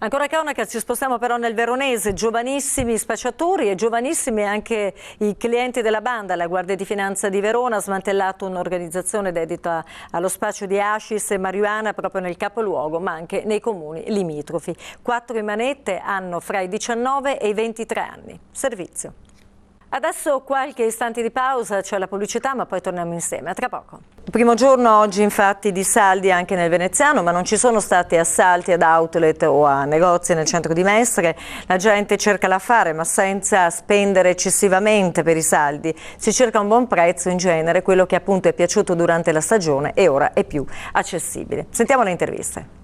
Ancora cronaca, ci spostiamo però nel Veronese, giovanissimi spacciatori e giovanissimi anche i clienti della banda. La Guardia di Finanza di Verona ha smantellato un'organizzazione dedita allo spaccio di hashish e marijuana proprio nel capoluogo, ma anche nei comuni limitrofi. 4 in manette hanno fra i 19 e i 23 anni. Servizio. Adesso qualche istante di pausa, c'è la pubblicità, ma poi torniamo insieme. A tra poco. Il primo giorno oggi infatti di saldi anche nel veneziano, ma non ci sono stati assalti ad outlet o a negozi nel centro di Mestre. La gente cerca l'affare ma senza spendere eccessivamente per i saldi. Si cerca un buon prezzo in genere, quello che appunto è piaciuto durante la stagione e ora è più accessibile. Sentiamo le interviste.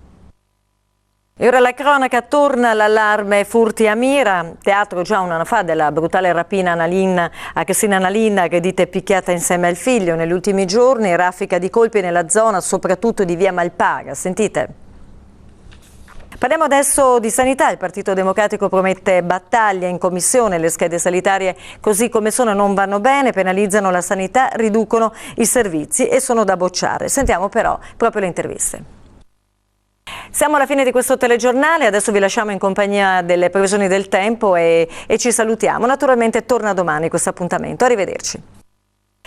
E ora la cronaca, torna l'allarme furti a Mira, teatro già un anno fa della brutale rapina a Cristina Nalin, aggredita e picchiata insieme al figlio. Negli ultimi giorni raffica di colpi nella zona, soprattutto di via Malpaga. Sentite. Parliamo adesso di sanità. Il Partito Democratico promette battaglia in commissione. Le schede sanitarie così come sono non vanno bene, penalizzano la sanità, riducono i servizi e sono da bocciare. Sentiamo però proprio le interviste. Siamo alla fine di questo telegiornale, adesso vi lasciamo in compagnia delle previsioni del tempo e ci salutiamo. Naturalmente torna domani questo appuntamento, arrivederci.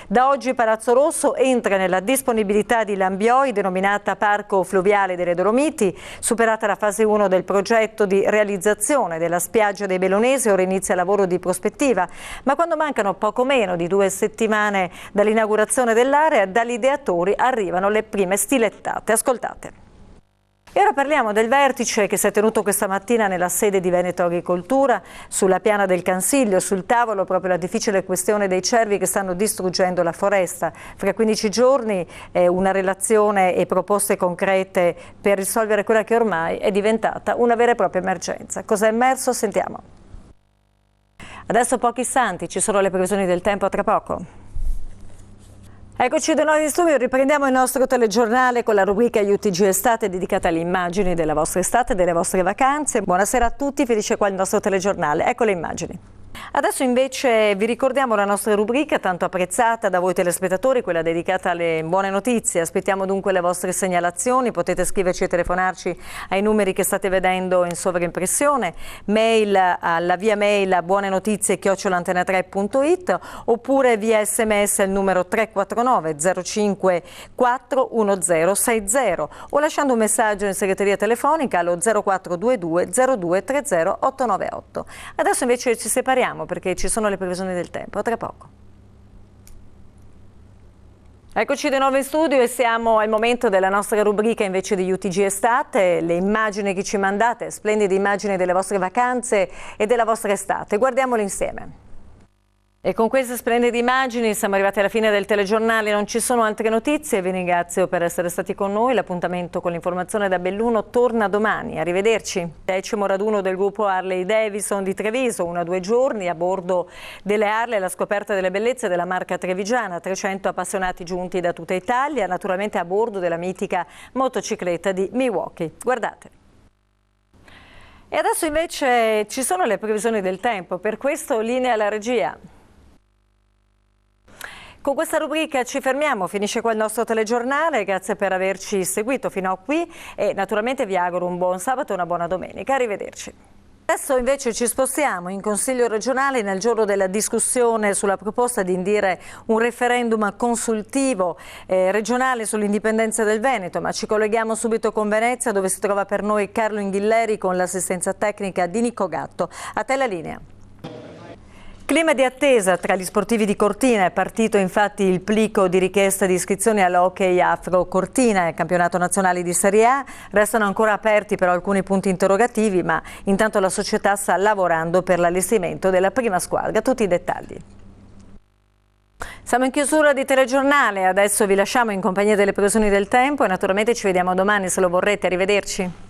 Da oggi Palazzo Rosso entra nella disponibilità di Lambioi, denominata Parco Fluviale delle Dolomiti. Superata la fase 1 del progetto di realizzazione della spiaggia dei Bellunesi, ora inizia il lavoro di prospettiva. Ma quando mancano poco meno di 2 settimane dall'inaugurazione dell'area, dagli ideatori arrivano le prime stilettate. Ascoltate. E ora parliamo del vertice che si è tenuto questa mattina nella sede di Veneto Agricoltura, sulla piana del Cansiglio, sul tavolo proprio la difficile questione dei cervi che stanno distruggendo la foresta. Fra 15 giorni una relazione e proposte concrete per risolvere quella che ormai è diventata una vera e propria emergenza. Cosa è emerso? Sentiamo. Adesso pochi istanti, ci sono le previsioni del tempo, a tra poco. Eccoci da noi in studio, riprendiamo il nostro telegiornale con la rubrica UTG Estate dedicata alle immagini della vostra estate, delle vostre vacanze. Buonasera a tutti, finisce qua il nostro telegiornale. Ecco le immagini. Adesso invece vi ricordiamo la nostra rubrica tanto apprezzata da voi telespettatori, quella dedicata alle buone notizie. Aspettiamo dunque le vostre segnalazioni, potete scriverci e telefonarci ai numeri che state vedendo in sovraimpressione, mail alla via mail a buonenotizie@antena3.it oppure via sms al numero 349 054 1060 o lasciando un messaggio in segreteria telefonica allo 0422 0230 898. Adesso invece ci separiamo perché ci sono le previsioni del tempo. A tra poco. Eccoci di nuovo in studio e siamo al momento della nostra rubrica invece di UTG Estate, le immagini che ci mandate, splendide immagini delle vostre vacanze e della vostra estate. Guardiamole insieme. E con queste splendide immagini siamo arrivati alla fine del telegiornale, non ci sono altre notizie, vi ringrazio per essere stati con noi, l'appuntamento con l'informazione da Belluno torna domani, arrivederci. 10° raduno del gruppo Harley Davidson di Treviso, 1 a 2 giorni a bordo delle Harley alla scoperta delle bellezze della marca trevigiana, 300 appassionati giunti da tutta Italia, naturalmente a bordo della mitica motocicletta di Milwaukee. Guardate. E adesso invece ci sono le previsioni del tempo, per questo linea alla regia. Con questa rubrica ci fermiamo, finisce qua il nostro telegiornale, grazie per averci seguito fino a qui e naturalmente vi auguro un buon sabato e una buona domenica, arrivederci. Adesso invece ci spostiamo in Consiglio regionale nel giorno della discussione sulla proposta di indire un referendum consultivo regionale sull'indipendenza del Veneto, ma ci colleghiamo subito con Venezia dove si trova per noi Carlo Inghilleri con l'assistenza tecnica di Nico Gatto. A te la linea. Clima di attesa tra gli sportivi di Cortina, è partito infatti il plico di richiesta di iscrizione all'Hockey Afro Cortina, il campionato nazionale di Serie A. Restano ancora aperti però alcuni punti interrogativi, ma intanto la società sta lavorando per l'allestimento della prima squadra. Tutti i dettagli. Siamo in chiusura di telegiornale, adesso vi lasciamo in compagnia delle previsioni del tempo e naturalmente ci vediamo domani se lo vorrete, arrivederci.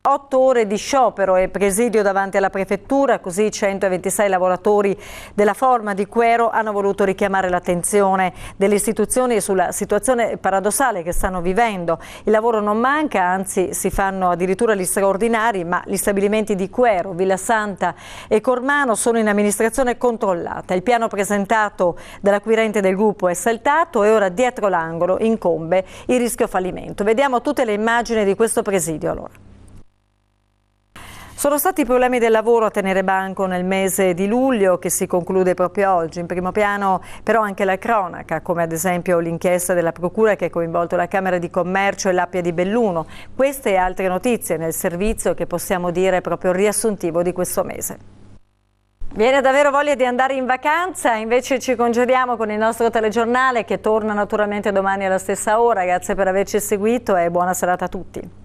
8 ore di sciopero e presidio davanti alla prefettura, così 126 lavoratori della forma di Quero hanno voluto richiamare l'attenzione delle istituzioni sulla situazione paradossale che stanno vivendo. Il lavoro non manca, anzi si fanno addirittura gli straordinari, ma gli stabilimenti di Quero, Villa Santa e Cormano sono in amministrazione controllata. Il piano presentato dall'acquirente del gruppo è saltato e ora dietro l'angolo incombe il rischio fallimento. Vediamo tutte le immagini di questo presidio allora. Sono stati i problemi del lavoro a tenere banco nel mese di luglio, che si conclude proprio oggi. In primo piano però anche la cronaca, come ad esempio l'inchiesta della Procura che ha coinvolto la Camera di Commercio e l'Appia di Belluno. Queste e altre notizie nel servizio che possiamo dire proprio riassuntivo di questo mese. Viene davvero voglia di andare in vacanza, invece ci congediamo con il nostro telegiornale che torna naturalmente domani alla stessa ora. Grazie per averci seguito e buona serata a tutti.